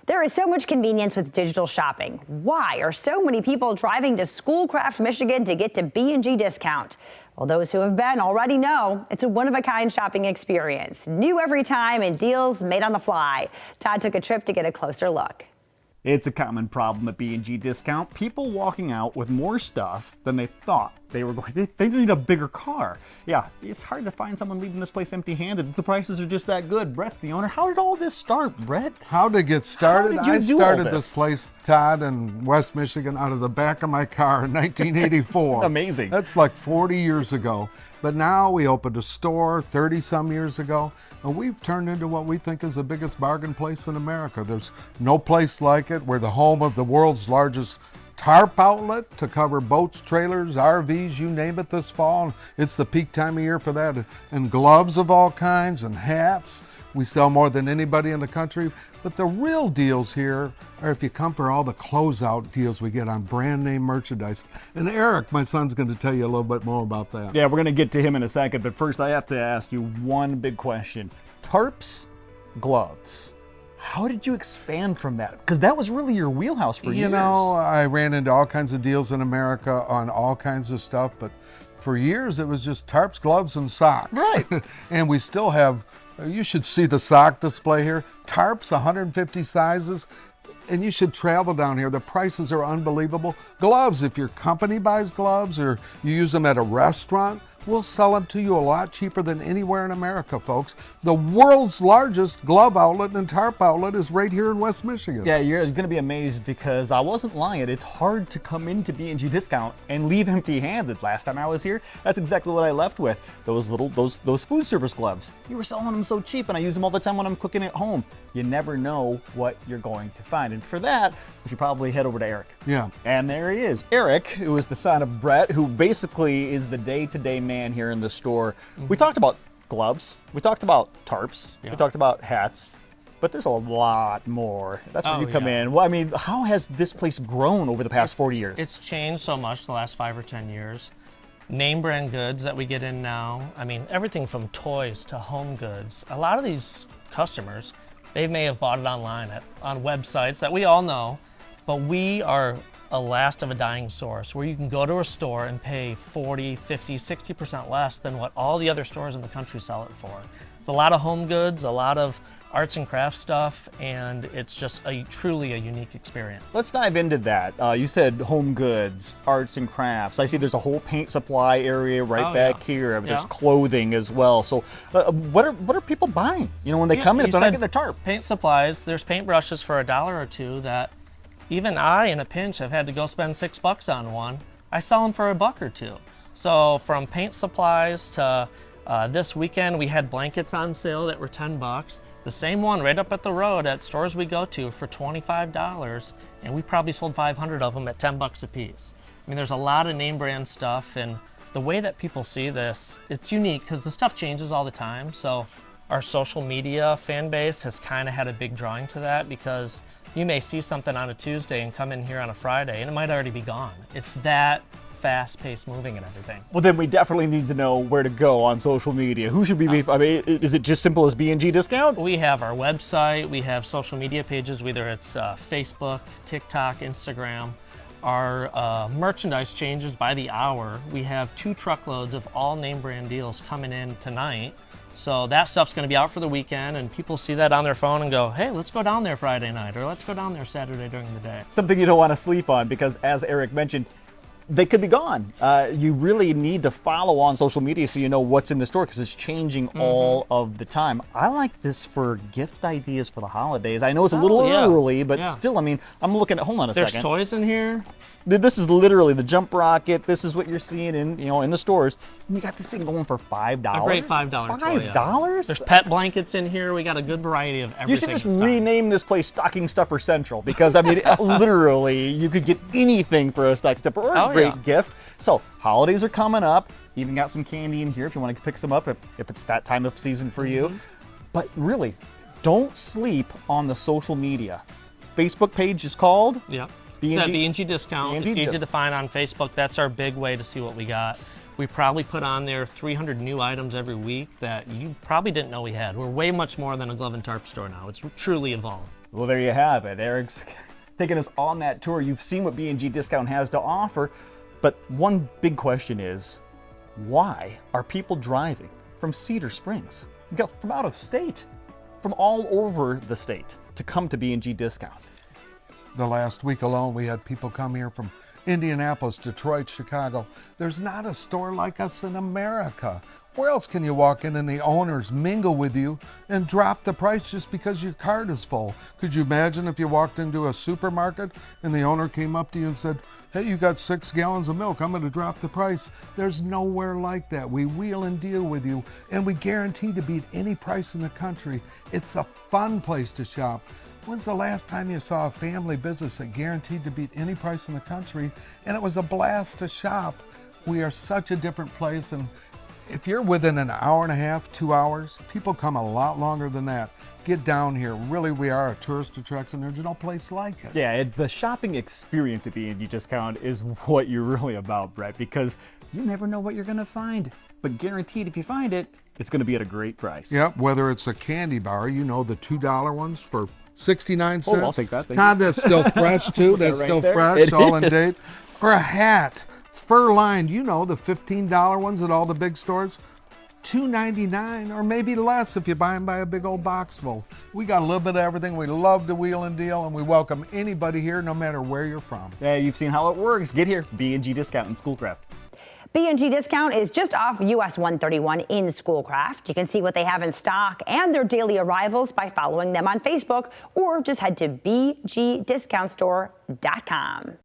There is so much convenience with digital shopping. Why are so many people driving to Schoolcraft, Michigan to get to B&G Discount? Well, those who have been already know it's a one-of-a-kind shopping experience. New every time and deals made on the fly. Todd took a trip to get a closer look. It's a common problem at B&G Discount. People walking out with more stuff than they thought they were going. They need a bigger car. Yeah, it's hard to find someone leaving this place empty-handed. The prices are just that good. Brett's the owner. How did all this start, Brett? How to get started? How did you I do all started this? this place, Todd, in West Michigan out of the back of my car in 1984. Amazing. That's like 40 years ago. But now we opened a store 30-some years ago, and we've turned into what we think is the biggest bargain place in America. There's no place like it. We're the home of the world's largest tarp outlet to cover boats, trailers, RVs, you name it this fall. It's the peak time of year for that. And gloves of all kinds and hats. We sell more than anybody in the country. But the real deals here are if you come for all the closeout deals we get on brand name merchandise. And Eric, my son's going to tell you a little bit more about that. Yeah, we're going to get to him in a second, but first I have to ask you one big question. Tarps, gloves. How did you expand from that? Because that was really your wheelhouse for years. You know, I ran into all kinds of deals in America on all kinds of stuff, but for years it was just tarps, gloves, and socks. Right. And we still have, you should see the sock display here. Tarps, 150 sizes. And you should travel down here. The prices are unbelievable. Gloves, if your company buys gloves or you use them at a restaurant, we'll sell them to you a lot cheaper than anywhere in America, folks. The world's largest glove outlet and tarp outlet is right here in West Michigan. Yeah, you're going to be amazed because I wasn't lying. It's hard to come into B&G Discount and leave empty-handed. Last time I was here, that's exactly what I left with. Those food service gloves. You were selling them so cheap, and I use them all the time when I'm cooking at home. You never know what you're going to find. And for that, we should probably head over to Eric. Yeah. And there he is. Eric, who is the son of Brett, who basically is the day-to-day man here in the store. We talked about gloves. We talked about tarps. Yeah. We talked about hats. But there's a lot more. That's where Oh, you come yeah. in. Well, I mean, how has this place grown over the past 40 years? It's changed so much the last 5 or 10 years. Name brand goods that we get in now. I mean, everything from toys to home goods. A lot of these customers, they may have bought it online on websites that we all know, but we are a last of a dying source where you can go to a store and pay 40, 50, 60% less than what all the other stores in the country sell it for. It's a lot of home goods, a lot of arts and crafts stuff, and it's just truly a unique experience. Let's dive into that. You said home goods, arts and crafts. I see there's a whole paint supply area right Oh, back yeah. here. There's Yeah. clothing as well. So what are people buying? You know, when they come in, if You they're not said getting a tarp. Paint supplies, there's paintbrushes for $1 or $2 that even I, in a pinch, have had to go spend $6 on one. I sell them for $1 or $2. So from paint supplies to this weekend, we had blankets on sale that were $10. The same one right up at the road at stores we go to for $25, and we probably sold 500 of them at $10 a piece. I mean, there's a lot of name brand stuff, and the way that people see this, it's unique because the stuff changes all the time. So our social media fan base has kind of had a big drawing to that because you may see something on a Tuesday and come in here on a Friday and it might already be gone. It's that fast-paced moving and everything. Well, then we definitely need to know where to go on social media. Who should we be? I mean, is it just simple as B&G Discount? We have our website, we have social media pages, whether it's Facebook, TikTok, Instagram. Our merchandise changes by the hour. We have 2 truckloads of all name brand deals coming in tonight. So that stuff's going to be out for the weekend, and people see that on their phone and go, hey, let's go down there Friday night, or let's go down there Saturday during the day. Something you don't want to sleep on because, as Eric mentioned, they could be gone. You really need to follow on social media so you know what's in the store because it's changing all of the time. I like this for gift ideas for the holidays. I know it's a little yeah. early, but Yeah. still, I mean, I'm looking at, hold on a There's second. toys in here. This is literally the jump rocket. This is what you're seeing in the stores. And you got this thing going for $5. A great $5 toy. Yeah. $5? There's pet blankets in here. We got a good variety of everything. You should in just stock. rename this place Stocking Stuffer Central because, I mean, literally, you could get anything for a stocking stuffer or a Oh, great yeah. gift. So, holidays are coming up. Even got some candy in here if you want to pick some up if it's that time of season for you. But really, don't sleep on the social media. Facebook page is called Yep. B&G It's at B&G Discount. B&G It's easy Dis- to find on Facebook. That's our big way to see what we got. We probably put on there 300 new items every week that you probably didn't know we had. We're way much more than a glove and tarp store now. It's truly evolved. Well, there you have it. Eric's taking us on that tour. You've seen what B&G Discount has to offer, but one big question is, why are people driving from Cedar Springs, from out of state, from all over the state to come to B&G Discount? The last week alone, we had people come here from Indianapolis, Detroit, Chicago. There's not a store like us in America. Where else can you walk in and the owners mingle with you and drop the price just because your cart is full? Could you imagine if you walked into a supermarket and the owner came up to you and said, hey, you got 6 gallons of milk, I'm going to drop the price? There's nowhere like that. We wheel and deal with you, and we guarantee to beat any price in the country. It's a fun place to shop. When's the last time you saw a family business that guaranteed to beat any price in the country, and it was a blast to shop? We are such a different place, and if you're within an hour and a half, 2 hours, people come a lot longer than that. Get down here. Really, we are a tourist attraction. There's no place like it. Yeah, the shopping experience at B&G Discount is what you're really about, Brett, because you never know what you're going to find. But guaranteed, if you find it, it's going to be at a great price. Yep, whether it's a candy bar, you know, the $2 ones for 69 cents. Oh, I'll take that. Thank God, that's still fresh, too. That's right still there. fresh, It all in is. date. Or a hat, fur-lined, you know, the $15 ones at all the big stores. $2.99 or maybe less if you buy them by a big old box full. We got a little bit of everything. We love to wheel and deal, and we welcome anybody here no matter where you're from. Yeah, you've seen how it works. Get here, B&G Discount in Schoolcraft. B&G Discount is just off US 131 in Schoolcraft. You can see what they have in stock and their daily arrivals by following them on Facebook, or just head to bgdiscountstore.com.